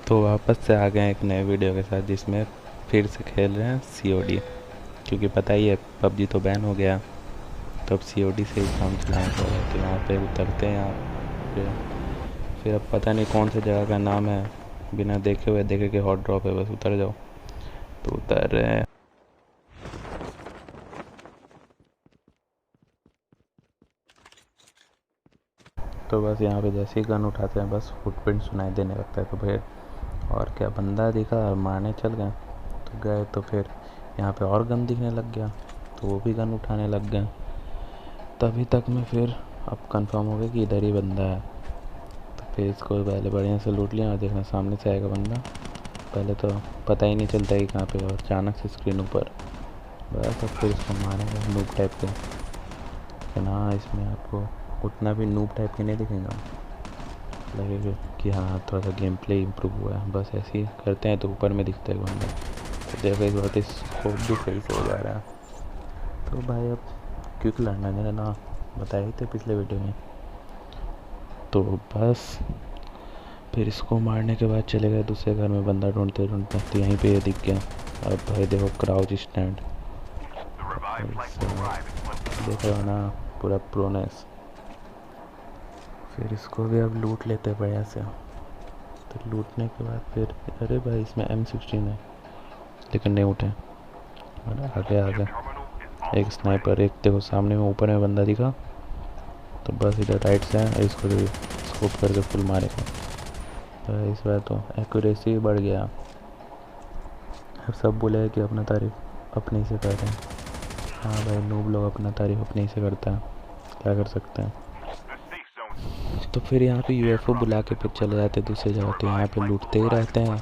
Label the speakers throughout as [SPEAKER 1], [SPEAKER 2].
[SPEAKER 1] तो वापस से आ गए एक नए वीडियो के साथ, जिसमें फिर से खेल रहे हैं COD। क्योंकि पता ही है PUBG तो बैन हो गया, तो अब COD से ही काम चलाना पड़ेगा। तो यहाँ पे उतरते हैं यहाँ पे। फिर अब पता नहीं कौन सी जगह का नाम है, बिना देखे हुए देखे कि हॉट ड्रॉप है, बस उतर जाओ। तो उतर रहे हैं। तो बस यहाँ पे जैसे ही गन उठाते हैं बस फुटप्रिंट सुनाई देने लगता है। तो फिर और क्या, बंदा दिखा और मारने चल गए। तो गए तो फिर यहाँ पे और गन दिखने लग गया, तो वो भी गन उठाने लग गए। तभी तक में फिर अब कंफर्म हो गया कि इधर ही बंदा है। तो फिर इसको पहले बढ़िया से लूट लिया और देखना सामने से आएगा बंदा। पहले तो पता ही नहीं चलता कि कहाँ पे, और अचानक से स्क्रीन ऊपर। बस अब फिर इसको मारेंगे नूब टाइप के। लेकिन हाँ, इसमें आपको उतना भी नूब टाइप के नहीं दिखेगा, लगेगा कि हाँ थोड़ा सा गेम प्ले इम्प्रूव हुआ है। बस ऐसे ही करते हैं तो ऊपर में दिखता है बंदा। तो देखो इस बार स्कोप भी सही से हो जा रहा है। तो भाई अब क्योंकि लड़ना मेरा ना बताए ही थे पिछले वीडियो में। तो बस फिर इसको मारने के बाद चले गए दूसरे घर में बंदा ढूंढते ढूंढते। तो यहीं पे ये दिख गया। अब भाई देखो क्राउच स्टैंड, देख रहे हो ना, पूरा प्रोनेस। फिर इसको भी अब लूट लेते हैं बढ़िया से। तो लूटने के बाद फिर अरे भाई इसमें M16 है, लेकिन नहीं उठे। और आगे आगे एक स्नाइपर, एक देखो सामने में ऊपर में बंदा दिखा। तो बस इधर राइट से है, इसको भी स्कोप करके फुल मारेगा। तो इस बार तो एक्यूरेसी बढ़ गया। अब सब बोले कि अपना तारीफ अपने ही से कर रहे हैं। हाँ भाई, नूब लोग अपना तारीफ अपने ही से करता है, क्या कर सकते हैं। तो फिर यहाँ पे UFO बुला के फिर चले जाते दूसरी जगह। तो यहाँ पे लूटते ही रहते हैं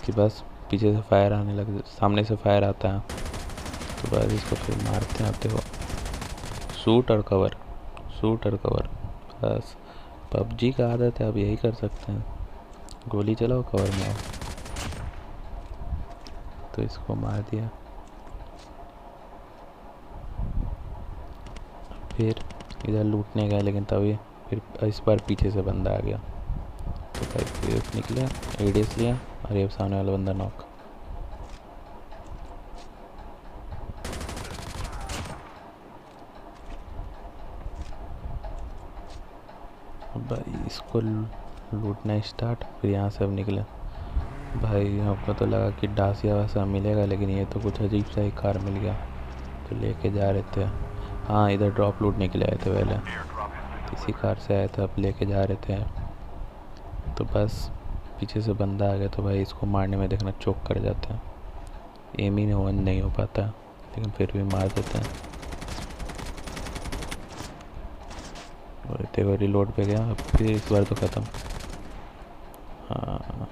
[SPEAKER 1] कि बस पीछे से फायर आने लग, सामने से फायर आता है। तो बस इसको फिर मारते हैं। आप देखो, शूट और कवर, शूट और कवर। बस PUBG का आदत है, अब यही कर सकते हैं, गोली चलाओ कवर में आओ। तो इसको मार दिया। फिर इधर लूटने गए, लेकिन तभी फिर इस बार पीछे से बंदा आ गया। तो भाई फिर निकले, ADS लिया और ये सामने वाला बंदा नॉक। भाई इसको लूटना स्टार्ट। फिर यहाँ से अब निकले। भाई हमको तो लगा कि डासिया वैसा मिलेगा, लेकिन ये तो कुछ अजीब सा ही कार मिल गया। तो लेके जा रहे थे, हाँ इधर ड्रॉप लूटने के लिए आए थे पहले। इसी कार से आए थे, अब लेके जा रहे थे। तो बस पीछे से बंदा आ गया। तो भाई इसको मारने में देखना चोक कर जाते हैं, एम ही नहीं हो पाता, लेकिन फिर भी मार देते हैं। और देखो रिलोड पे गया, अब फिर इस बार तो ख़त्म। हाँ,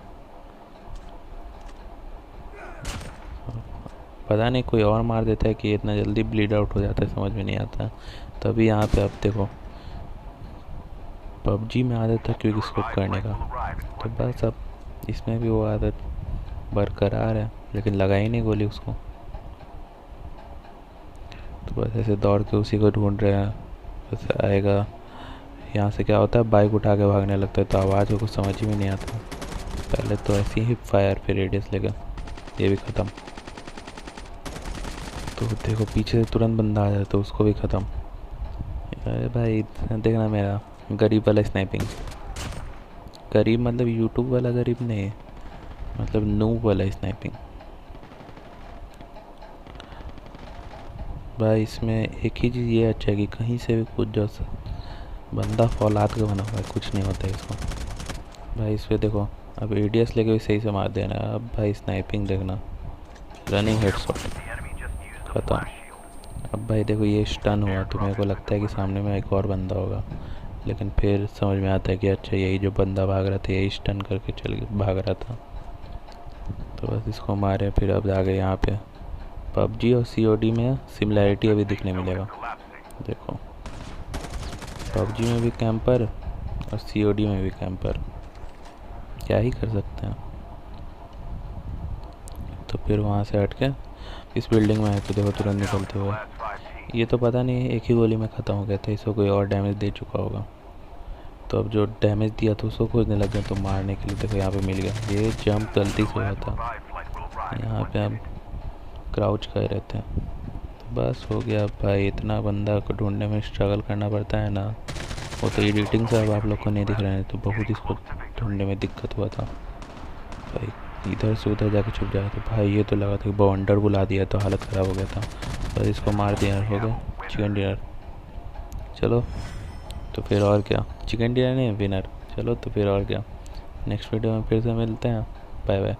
[SPEAKER 1] पता नहीं कोई और मार देता है कि इतना जल्दी ब्लीड आउट हो जाता है, समझ में नहीं आता। तभी यहाँ पे अब देखो PUBG में आदत था क्योंकि स्कोप करने का। तो बस अब इसमें भी वो आदत बरकरार है, लेकिन लगा ही नहीं गोली उसको। तो बस ऐसे दौड़ के उसी को ढूंढ रहे हैं, बस आएगा। यहाँ से क्या होता है, बाइक उठा के भागने लगता है, तो आवाज़ को कुछ समझ ही में नहीं आता। पहले तो ऐसे ही फायर, फिर रेडियस लेगा, ये भी ख़त्म। तो देखो पीछे से तुरंत बंदा आ जाए तो उसको भी ख़त्म। अरे भाई देखना मेरा गरीब वाला स्नाइपिंग। गरीब मतलब यूट्यूब वाला गरीब नहीं, मतलब नूब वाला स्नाइपिंग। भाई इसमें एक ही चीज़ ये अच्छा है कि कहीं से भी कूद जाओ, बंदा फौलाद का बना हुआ है, कुछ नहीं होता है इसको। भाई इस पर देखो, अब ADS लेके भी सही से मार देना। अब भाई स्नाइपिंग देखना, रनिंग हेडशॉट, ख़त्म। अब भाई देखो ये स्टन हुआ, तो मेरे को लगता है कि सामने में एक और बंदा होगा, लेकिन फिर समझ में आता है कि अच्छा यही जो बंदा भाग रहा था, यही स्टन करके भाग रहा था। तो बस इसको मारे। फिर अब आगे यहाँ पे PUBG और COD में सिमिलैरिटी अभी दिखने मिलेगा। देखो PUBG में भी कैंपर और COD में भी कैंपर, क्या ही कर सकते हैं। तो फिर वहाँ से हट के इस बिल्डिंग में आए तो देखो तुरंत निकलते हुए। ये तो पता नहीं एक ही गोली में ख़त्म हो गया था, इसको कोई और डैमेज दे चुका होगा। तो अब जो डैमेज दिया था उसको खोजने लग गए, तो मारने के लिए देखो यहाँ पे मिल गया। ये जंप गलती से हुआ था, यहाँ पे हम क्राउच कर रहे थे। तो बस हो गया भाई, इतना बंदा को ढूंढने में स्ट्रगल करना पड़ता है ना। वो तो एडिटिंग से अब आप लोग को नहीं दिख रहा है, तो बहुत इसको ढूंढने में दिक्कत हुआ था भाई। इधर से उधर जाके छुप जाए तो भाई ये तो लगा था कि बवंडर बुला दिया तो हालत ख़राब हो गया था। बस इसको मार दिया, हो गया चिकन डिनर। चलो तो फिर और क्या, चिकन डिनर नहीं विनर। चलो तो फिर और क्या, नेक्स्ट वीडियो में फिर से मिलते हैं। Bye bye.